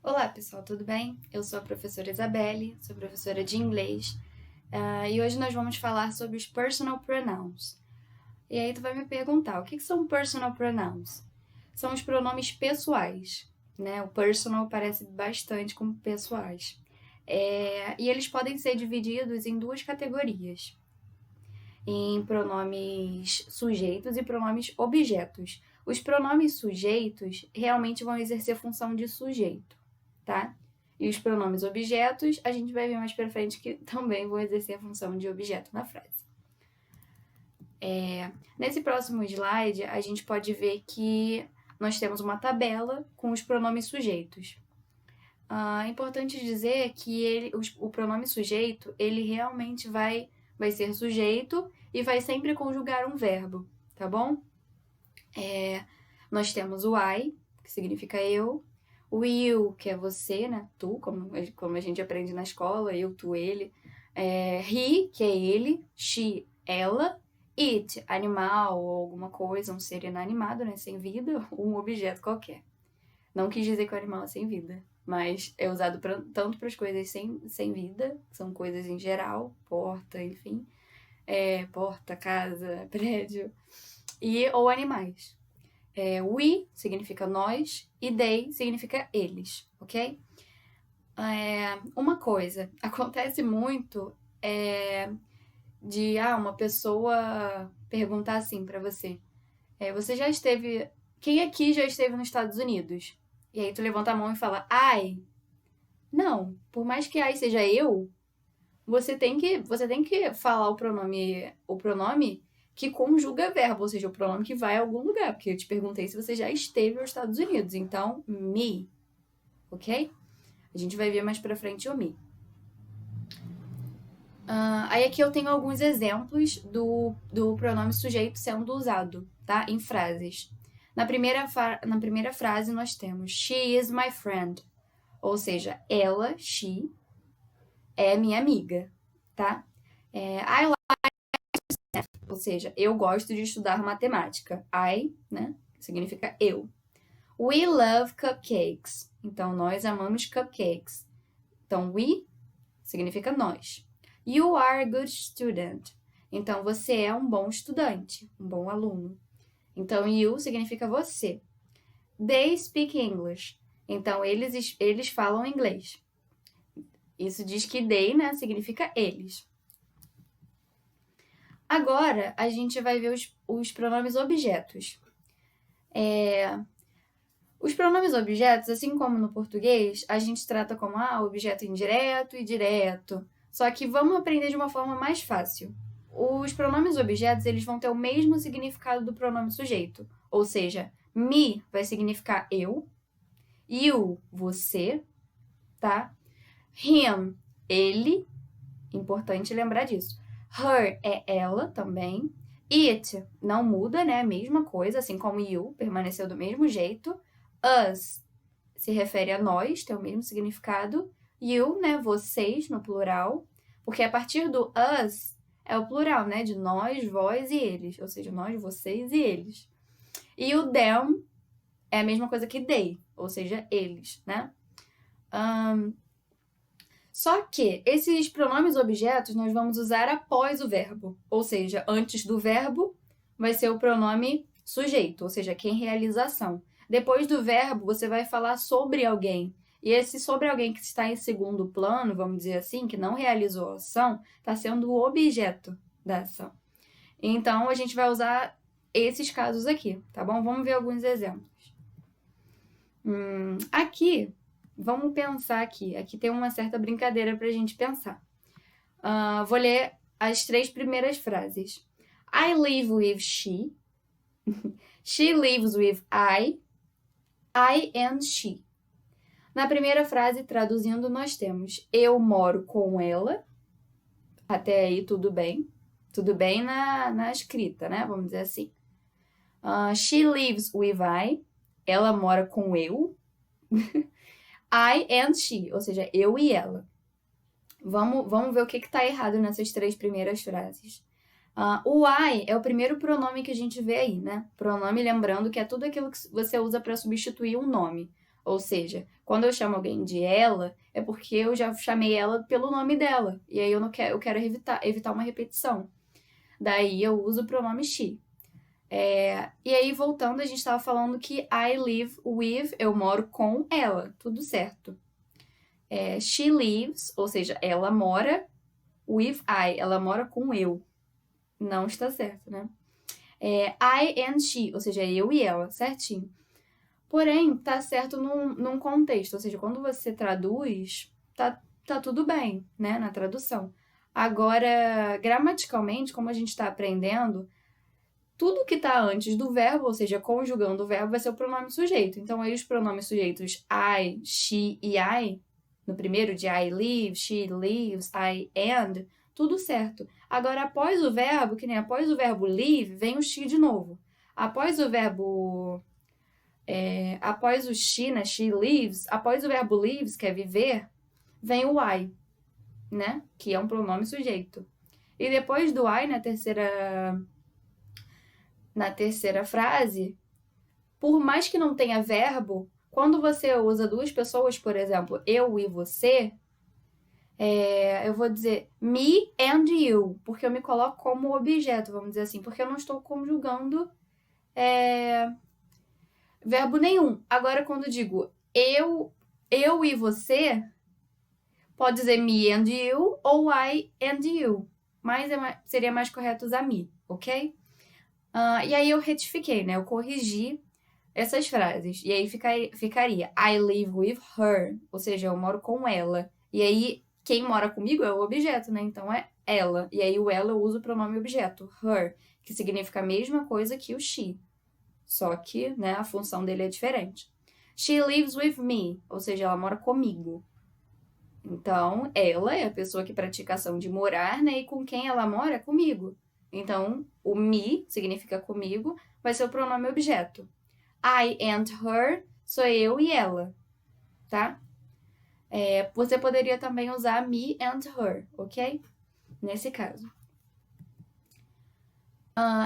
Olá, pessoal, tudo bem? Eu sou a professora Isabelle, sou professora de inglês, e hoje nós vamos falar sobre os personal pronouns. E aí tu vai me perguntar, o que são personal pronouns? São os pronomes pessoais, né? O personal parece bastante com pessoais. E eles podem ser divididos em duas categorias, em pronomes sujeitos e pronomes objetos. Os pronomes sujeitos realmente vão exercer função de sujeito, tá? E os pronomes objetos, a gente vai ver mais pra frente que também vão exercer a função de objeto na frase. Nesse próximo slide, a gente pode ver que nós temos uma tabela com os pronomes sujeitos. É importante dizer que o pronome sujeito, ele realmente vai ser sujeito e vai sempre conjugar um verbo, tá bom? Nós temos o I, que significa eu, o you, que é você, né? Tu, como a gente aprende na escola, eu, tu, ele. He, que é ele, she, ela, it, animal ou alguma coisa, um ser inanimado, né? Sem vida, um objeto qualquer. Não quis dizer que o animal é sem vida, mas é usado tanto para as coisas sem vida, que são coisas em geral, porta, enfim, porta, casa, prédio, ou animais. We significa nós e they significa eles, ok? Uma coisa, acontece muito de uma pessoa perguntar assim pra você: você já esteve. Quem aqui já esteve nos Estados Unidos? E aí tu levanta a mão e fala, ai. Não, por mais que ai seja eu, você tem que falar o pronome que conjuga verbo, ou seja, o pronome que vai a algum lugar, porque eu te perguntei se você já esteve nos Estados Unidos, então me, ok? A gente vai ver mais pra frente o me. Aí aqui eu tenho alguns exemplos do pronome sujeito sendo usado, tá? Em frases. Na primeira frase nós temos she is my friend, ou seja, ela, she, é minha amiga, tá? I like, ou seja, eu gosto de estudar matemática. I, né, significa eu. We love cupcakes. Então, nós amamos cupcakes. Então, we significa nós. You are a good student. Então, você é um bom estudante, um bom aluno. Então, you significa você. They speak English. Então, eles falam inglês. Isso diz que they, né, significa eles. Agora, a gente vai ver os pronomes objetos. Os pronomes objetos, assim como no português, a gente trata como objeto indireto e direto. Só que vamos aprender de uma forma mais fácil. Os pronomes objetos, eles vão ter o mesmo significado do pronome sujeito. Ou seja, me vai significar eu, you, você, tá? Him, ele, importante lembrar disso. Her é ela também. It não muda, né? Mesma coisa, assim como you, permaneceu do mesmo jeito. Us se refere a nós, tem o mesmo significado. You, né? Vocês, no plural. Porque a partir do us é o plural, né? De nós, vós e eles. Ou seja, nós, vocês e eles. E o them é a mesma coisa que they, ou seja, eles, né? Só que esses pronomes objetos nós vamos usar após o verbo. Ou seja, antes do verbo vai ser o pronome sujeito, ou seja, quem realiza a ação. Depois do verbo, você vai falar sobre alguém. E esse sobre alguém que está em segundo plano, vamos dizer assim, que não realizou a ação, está sendo o objeto da ação. Então, a gente vai usar esses casos aqui, tá bom? Vamos ver alguns exemplos. Aqui, vamos pensar aqui. Aqui tem uma certa brincadeira pra gente pensar. Vou ler as 3 primeiras frases. I live with she. She lives with I and she. Na primeira frase, traduzindo, nós temos eu moro com ela. Até aí, tudo bem. Tudo bem na escrita, né? Vamos dizer assim. She lives with I. Ela mora com eu. I and she, ou seja, eu e ela. Vamos ver o que está errado nessas 3 primeiras frases. O I é o primeiro pronome que a gente vê aí, né? Pronome, lembrando que é tudo aquilo que você usa para substituir um nome. Ou seja, quando eu chamo alguém de ela, é porque eu já chamei ela pelo nome dela. E aí eu quero evitar uma repetição. Daí eu uso o pronome she. E aí, voltando, a gente estava falando que I live with, eu moro com ela. Tudo certo. She lives, ou seja, ela mora with I, ela mora com eu. Não está certo, né? I and she, ou seja, eu e ela, certinho. Porém, tá certo num contexto, ou seja, quando você traduz, tá tudo bem, né, na tradução. Agora, gramaticalmente, como a gente está aprendendo, tudo que tá antes do verbo, ou seja, conjugando o verbo, vai ser o pronome sujeito. Então, aí os pronomes sujeitos I, she e I, no primeiro de I live, she lives, I and, tudo certo. Agora, após o verbo, que nem após o verbo live, vem o she de novo. Após o verbo... após o she, né, she lives, após o verbo lives, que é viver, vem o I, né, que é um pronome sujeito. E depois do I, na terceira frase, por mais que não tenha verbo, quando você usa duas pessoas, por exemplo, eu e você, eu vou dizer me and you, porque eu me coloco como objeto, vamos dizer assim, porque eu não estou conjugando verbo nenhum. Agora, quando digo eu e você, pode dizer me and you ou I and you, mas seria mais correto usar me, ok? E aí eu retifiquei, né? Eu corrigi essas frases. E aí ficaria I live with her, ou seja, eu moro com ela. E aí, quem mora comigo é o objeto, né? Então é ela. E aí o ela eu uso o pronome objeto, her, que significa a mesma coisa que o she. Só que, né, a função dele é diferente. She lives with me, ou seja, ela mora comigo. Então, ela é a pessoa que pratica a ação de morar, né? E com quem ela mora é comigo. Então, o me significa comigo, vai ser o pronome objeto. I and her sou eu e ela, tá? Você poderia também usar me and her, ok? Nesse caso.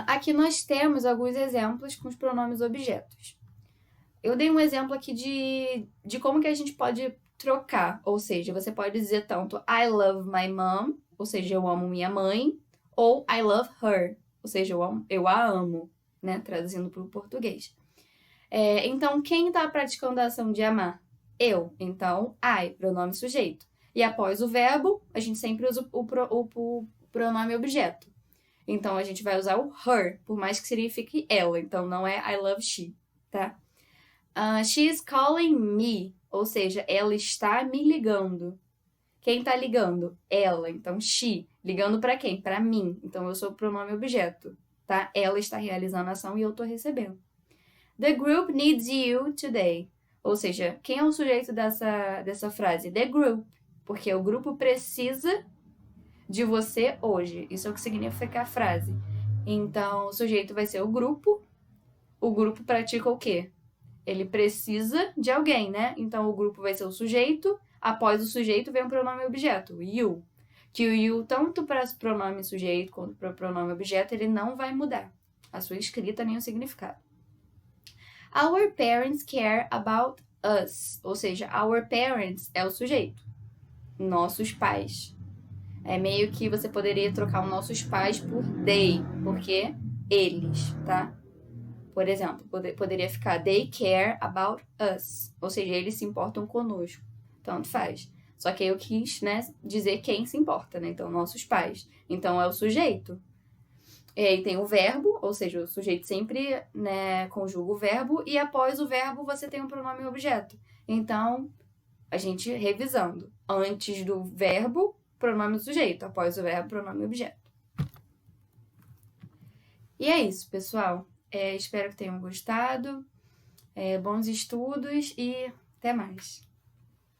Aqui nós temos alguns exemplos com os pronomes objetos. Eu dei um exemplo aqui de como que a gente pode trocar, ou seja, você pode dizer tanto I love my mom, ou seja, eu amo minha mãe, ou I love her, ou seja, eu a amo, né? Traduzindo para o português. Então, quem está praticando a ação de amar? Eu. Então, I, pronome sujeito. E após o verbo, a gente sempre usa o pronome objeto. Então, a gente vai usar o her, por mais que signifique ela. Então, não é I love she, tá? She is calling me, ou seja, ela está me ligando. Quem está ligando? Ela. Então, she. Ligando para quem? Para mim. Então, eu sou o pronome objeto, tá? Ela está realizando a ação e eu estou recebendo. The group needs you today. Ou seja, quem é o sujeito dessa frase? The group. Porque o grupo precisa de você hoje. Isso é o que significa a frase. Então, o sujeito vai ser o grupo. O grupo pratica o quê? Ele precisa de alguém, né? Então, o grupo vai ser o sujeito. Após o sujeito, vem o pronome objeto, you. Que o you, tanto para o pronome sujeito quanto para o pronome objeto, ele não vai mudar a sua escrita nem o significado. Our parents care about us. Ou seja, our parents é o sujeito. Nossos pais. É meio que você poderia trocar os nossos pais por they, porque eles, tá? Por exemplo, poderia ficar they care about us. Ou seja, eles se importam conosco. Tanto faz. Só que eu quis, né, dizer quem se importa, né? Então, nossos pais. Então, é o sujeito. E aí tem o verbo, ou seja, o sujeito sempre, né, conjuga o verbo. E após o verbo, você tem um pronome objeto. Então, a gente revisando. Antes do verbo, pronome do sujeito. Após o verbo, pronome objeto. E é isso, pessoal. Espero que tenham gostado. Bons estudos e até mais.